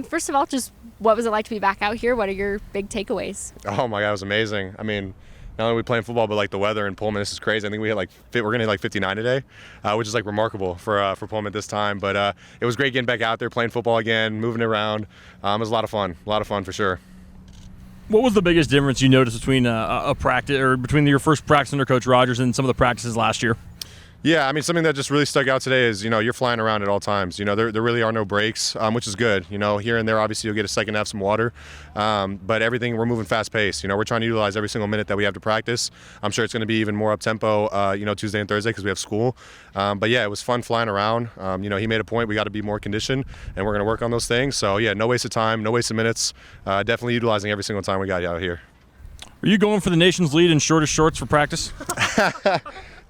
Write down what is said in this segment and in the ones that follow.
First of all, just what was it like to be back out here? What are your big takeaways? Oh my God, it was amazing. I mean, not only are we playing football, but like the weather in Pullman, this is crazy. I think we're gonna hit like 59 today, which is like remarkable for Pullman this time. But it was great getting back out there, playing football again, moving around. It was a lot of fun for sure. What was the biggest difference you noticed between a practice or between your first practice under Coach Rogers and some of the practices last year? Yeah, I mean, something that just really stuck out today is, you're flying around at all times. There really are no breaks, which is good. Here and there, obviously, you'll get a second to have some water. But everything, we're moving fast paced. We're trying to utilize every single minute that we have to practice. I'm sure it's going to be even more up-tempo, Tuesday and Thursday because we have school. But, yeah, it was fun flying around. He made a point. We got to be more conditioned, and we're going to work on those things. So, yeah, no waste of time, no waste of minutes. Definitely utilizing every single time we got out here. Are you going for the nation's lead in shortest shorts for practice?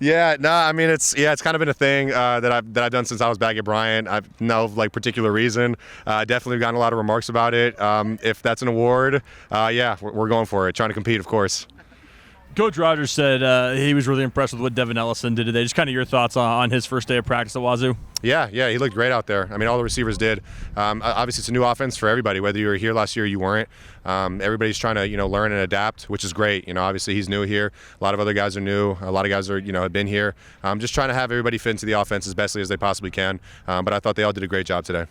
Yeah, no, I mean it's kind of been a thing that I've done since I was back at Bryant. I've no particular reason. Definitely gotten a lot of remarks about it. If that's an award, yeah, we're going for it. Trying to compete, of course. Coach Rogers said he was really impressed with what Devin Ellison did today. Just kind of your thoughts on his first day of practice at Wazoo. Yeah, he looked great out there. I mean, all the receivers did. Obviously, it's a new offense for everybody. Whether you were here last year or you weren't, everybody's trying to learn and adapt, which is great. Obviously he's new here. A lot of other guys are new. A lot of guys are have been here. Just trying to have everybody fit into the offense as bestly as they possibly can. But I thought they all did a great job today.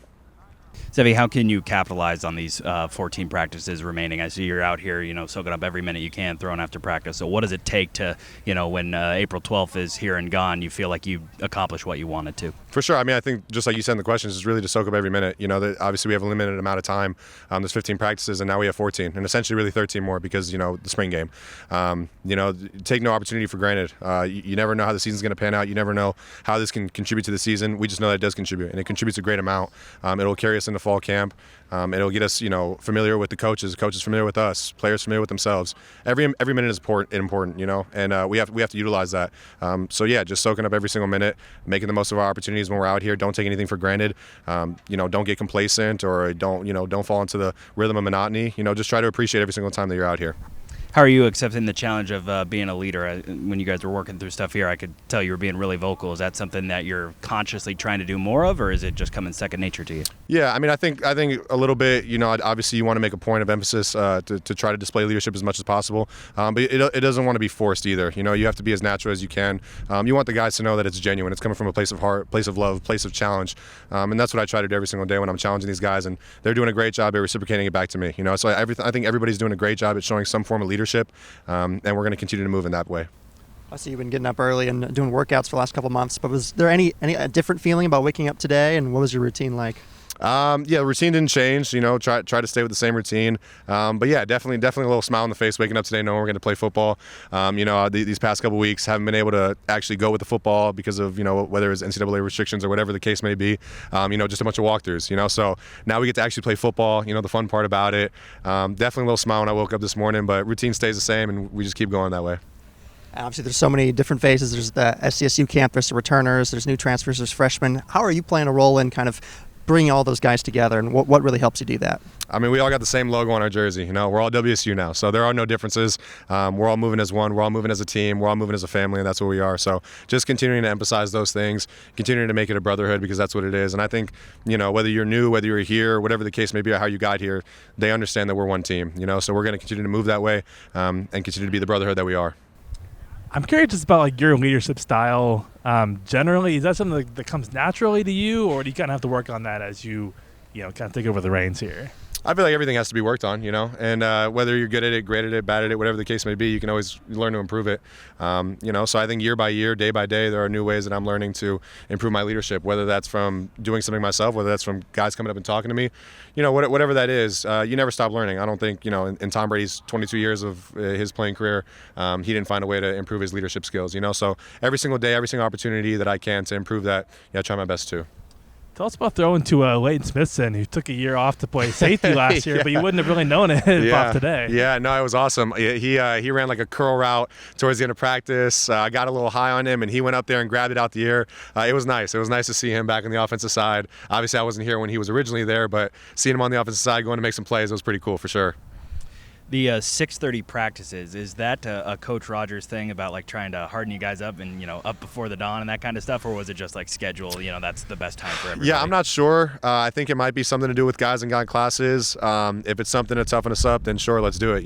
Zevi, how can you capitalize on these 14 practices remaining? I see you're out here, soaking up every minute you can, throwing after practice. So what does it take to, when April 12th is here and gone, you feel like you accomplished what you wanted to? For sure. I mean, I think just like you said in the questions, is really to soak up every minute. Obviously we have a limited amount of time. There's 15 practices, and now we have 14, and essentially really 13 more because, the spring game. Take no opportunity for granted. You never know how the season's going to pan out. You never know how this can contribute to the season. We just know that it does contribute, and it contributes a great amount. It'll carry us into fall camp. It'll get us, familiar with the coaches familiar with us, players familiar with themselves. Every minute is important, and we have to utilize that. So yeah, just soaking up every single minute, making the most of our opportunities when we're out here. Don't take anything for granted. Don't get complacent or don't fall into the rhythm of monotony. Just try to appreciate every single time that you're out here. How are you accepting the challenge of being a leader? When you guys were working through stuff here, I could tell you were being really vocal. Is that something that you're consciously trying to do more of, or is it just coming second nature to you? Yeah, I mean, I think a little bit. Obviously, you want to make a point of emphasis to try to display leadership as much as possible, but it doesn't want to be forced either. You have to be as natural as you can. You want the guys to know that it's genuine. It's coming from a place of heart, place of love, place of challenge, and that's what I try to do every single day when I'm challenging these guys, and they're doing a great job at reciprocating it back to me. So I think everybody's doing a great job at showing some form of leadership. And we're going to continue to move in that way. I see you've been getting up early and doing workouts for the last couple of months, but was there any different feeling about waking up today, and what was your routine like? Yeah, the routine didn't change. Try to stay with the same routine. But yeah, definitely a little smile on the face waking up today knowing we're going to play football. These past couple weeks haven't been able to actually go with the football because of whether it's NCAA restrictions or whatever the case may be. Just a bunch of walkthroughs. So now we get to actually play football. The fun part about it. Definitely a little smile when I woke up this morning, but routine stays the same, and we just keep going that way. And obviously, there's so many different phases. There's the SCSU camp, there's the returners, there's new transfers, there's freshmen. How are you playing a role in kind of bringing all those guys together, and what really helps you do that? I mean, we all got the same logo on our jersey. We're all WSU now, so there are no differences. We're all moving as one. We're all moving as a team. We're all moving as a family, and that's what we are. So just continuing to emphasize those things, continuing to make it a brotherhood because that's what it is. And I think, whether you're new, whether you're here, whatever the case may be or how you got here, they understand that we're one team. So we're going to continue to move that way and continue to be the brotherhood that we are. I'm curious just about your leadership style generally. Is that something that comes naturally to you, or do you kind of have to work on that as you kind of take over the reins here? I feel like everything has to be worked on, and whether you're good at it, great at it, bad at it, whatever the case may be, you can always learn to improve it. So I think year by year, day by day, there are new ways that I'm learning to improve my leadership, whether that's from doing something myself, whether that's from guys coming up and talking to me, whatever that is, you never stop learning. I don't think, in Tom Brady's 22 years of his playing career, he didn't find a way to improve his leadership skills, so every single day, every single opportunity that I can to improve that, I try my best to. Tell us about throwing to Leighton Smithson, who took a year off to play safety last year, but you wouldn't have really known it off today. Yeah, no, it was awesome. He ran like a curl route towards the end of practice. I got a little high on him, and he went up there and grabbed it out the air. It was nice. It was nice to see him back on the offensive side. Obviously, I wasn't here when he was originally there, but seeing him on the offensive side going to make some plays was pretty cool for sure. The 6:30 practices, is that a Coach Rogers thing about like trying to harden you guys up and up before the dawn and that kind of stuff, or was it just like schedule? That's the best time for everybody. Yeah, I'm not sure. I think it might be something to do with guys and guy classes. If it's something to toughen us up, then sure, let's do it.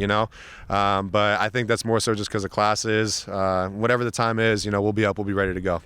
But I think that's more so just because of classes. Whatever the time is, we'll be up, we'll be ready to go.